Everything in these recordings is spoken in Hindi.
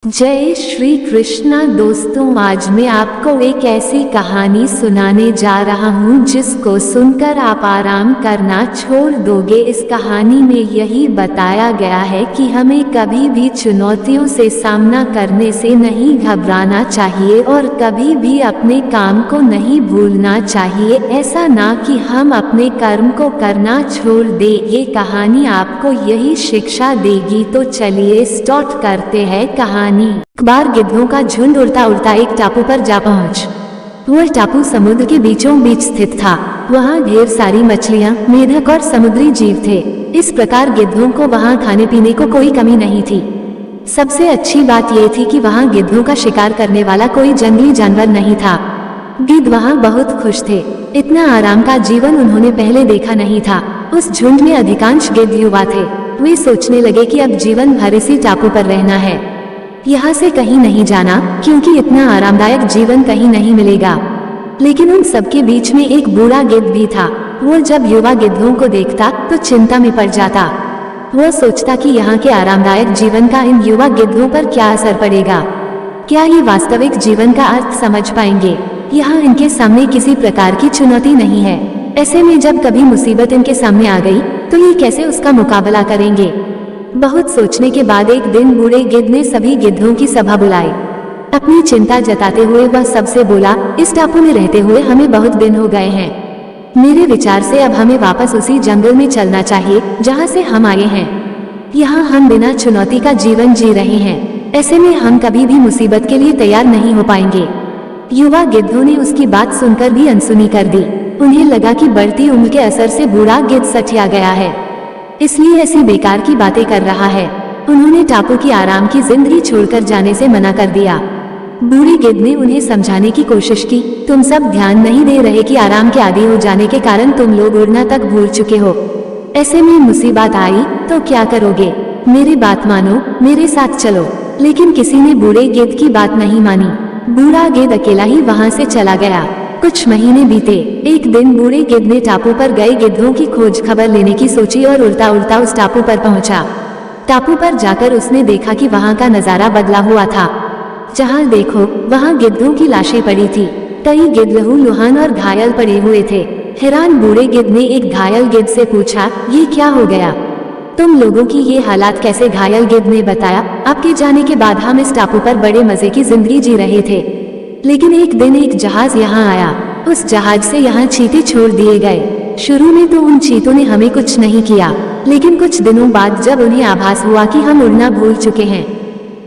जय श्री कृष्णा दोस्तों, आज मैं आपको एक ऐसी कहानी सुनाने जा रहा हूँ जिसको सुनकर आप आराम करना छोड़ दोगे। इस कहानी में यही बताया गया है कि हमें कभी भी चुनौतियों से सामना करने से नहीं घबराना चाहिए और कभी भी अपने काम को नहीं भूलना चाहिए। ऐसा ना कि हम अपने कर्म को करना छोड़ दे। ये कहानी आपको यही शिक्षा देगी। तो चलिए स्टार्ट करते हैं कहानी। एक बार गिद्धों का झुंड उड़ता उड़ता एक टापू पर जा पहुंच। वह टापू समुद्र के बीचों बीच स्थित था। वहां ढेर सारी मछलियां, मेढक और समुद्री जीव थे। इस प्रकार गिद्धों को वहां खाने पीने को कोई कमी नहीं थी। सबसे अच्छी बात यह थी कि वहां गिद्धों का शिकार करने वाला कोई जंगली जानवर नहीं था। गिद्ध वहां बहुत खुश थे। इतना आराम का जीवन उन्होंने पहले देखा नहीं था। उस झुंड में अधिकांश गिद्ध युवा थे। वे सोचने लगे कि अब जीवन भर इसी टापू पर रहना है, यहाँ से कहीं नहीं जाना, क्योंकि इतना आरामदायक जीवन कहीं नहीं मिलेगा। लेकिन उन सबके बीच में एक बूढ़ा गिद्ध भी था। वो जब युवा गिद्धों को देखता तो चिंता में पड़ जाता। वह सोचता कि यहाँ के आरामदायक जीवन का इन युवा गिद्धों पर क्या असर पड़ेगा। क्या ये वास्तविक जीवन का अर्थ समझ पाएंगे? यहाँ इनके सामने किसी प्रकार की चुनौती नहीं है। ऐसे में जब कभी मुसीबत इनके सामने आ गई तो ये कैसे उसका मुकाबला करेंगे? बहुत सोचने के बाद एक दिन बूढ़े गिद्ध ने सभी गिद्धों की सभा बुलाई। अपनी चिंता जताते हुए वह सबसे बोला, इस टापू में रहते हुए हमें बहुत दिन हो गए हैं। मेरे विचार से अब हमें वापस उसी जंगल में चलना चाहिए जहाँ से हम आए हैं। यहाँ हम बिना चुनौती का जीवन जी रहे हैं। ऐसे में हम कभी भी मुसीबत के लिए तैयार नहीं हो पाएंगे। युवा गिद्धों ने उसकी बात सुनकर भी अनसुनी कर दी। उन्हें लगा कि बढ़ती उम्र के असर से बूढ़ा गिद्ध सठिया गया है, इसलिए ऐसी बेकार की बातें कर रहा है। उन्होंने टापू की आराम की जिंदगी छोड़कर जाने से मना कर दिया। बूढ़े गिद्ध ने उन्हें समझाने की कोशिश की, तुम सब ध्यान नहीं दे रहे कि आराम के आदी हो जाने के कारण तुम लोग उड़ना तक भूल चुके हो। ऐसे में मुसीबत आई तो क्या करोगे? मेरी बात मानो, मेरे साथ चलो। लेकिन किसी ने बूढ़े गिद्ध की बात नहीं मानी। बूढ़ा गिद्ध अकेला ही वहां से चला गया। कुछ महीने बीते। एक दिन बूढ़े गिद्ध ने टापू पर गए गिद्धों की खोज खबर लेने की सोची और उड़ता उड़ता उस टापू पर पहुंचा। टापू पर जाकर उसने देखा कि वहां का नजारा बदला हुआ था। जहां देखो वहां गिद्धों की लाशें पड़ी थी। कई गिद्ध लहूलुहान और घायल पड़े हुए थे। हैरान बूढ़े गिद्ध ने एक घायल गिद्ध से पूछा, ये क्या हो गया? तुम लोगों की ये हालात कैसे? घायल गिद्ध ने बताया, आपके जाने के बाद हम इस टापू पर बड़े मजे की जिंदगी जी रहे थे, लेकिन एक दिन एक जहाज यहाँ आया। उस जहाज से यहाँ चीते छोड़ दिए गए। शुरू में तो उन चीतों ने हमें कुछ नहीं किया, लेकिन कुछ दिनों बाद जब उन्हें आभास हुआ कि हम उड़ना भूल चुके हैं,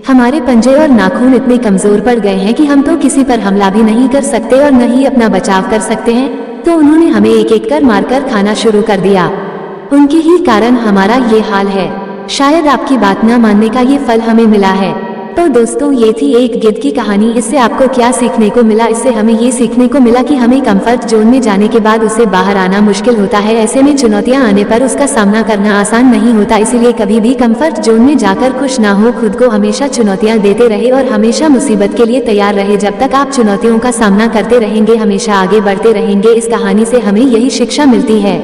हमारे पंजे और नाखून इतने कमजोर पड़ गए हैं कि हम तो किसी पर हमला भी नहीं कर सकते और न ही अपना बचाव कर सकते हैं, तो उन्होंने हमें एक एक कर मारकर खाना शुरू कर दिया। उनके ही कारण हमारा ये हाल है। शायद आपकी बात न मानने का ये फल हमें मिला है। तो दोस्तों, ये थी एक गिद्ध की कहानी। इससे आपको क्या सीखने को मिला? इससे हमें ये सीखने को मिला कि हमें कंफर्ट जोन में जाने के बाद उससे बाहर आना मुश्किल होता है। ऐसे में चुनौतियां आने पर उसका सामना करना आसान नहीं होता। इसीलिए कभी भी कंफर्ट जोन में जाकर खुश ना हो। खुद को हमेशा चुनौतियां देते रहे और हमेशा मुसीबत के लिए तैयार रहे। जब तक आप चुनौतियों का सामना करते रहेंगे, हमेशा आगे बढ़ते रहेंगे। इस कहानी से हमें यही शिक्षा मिलती है।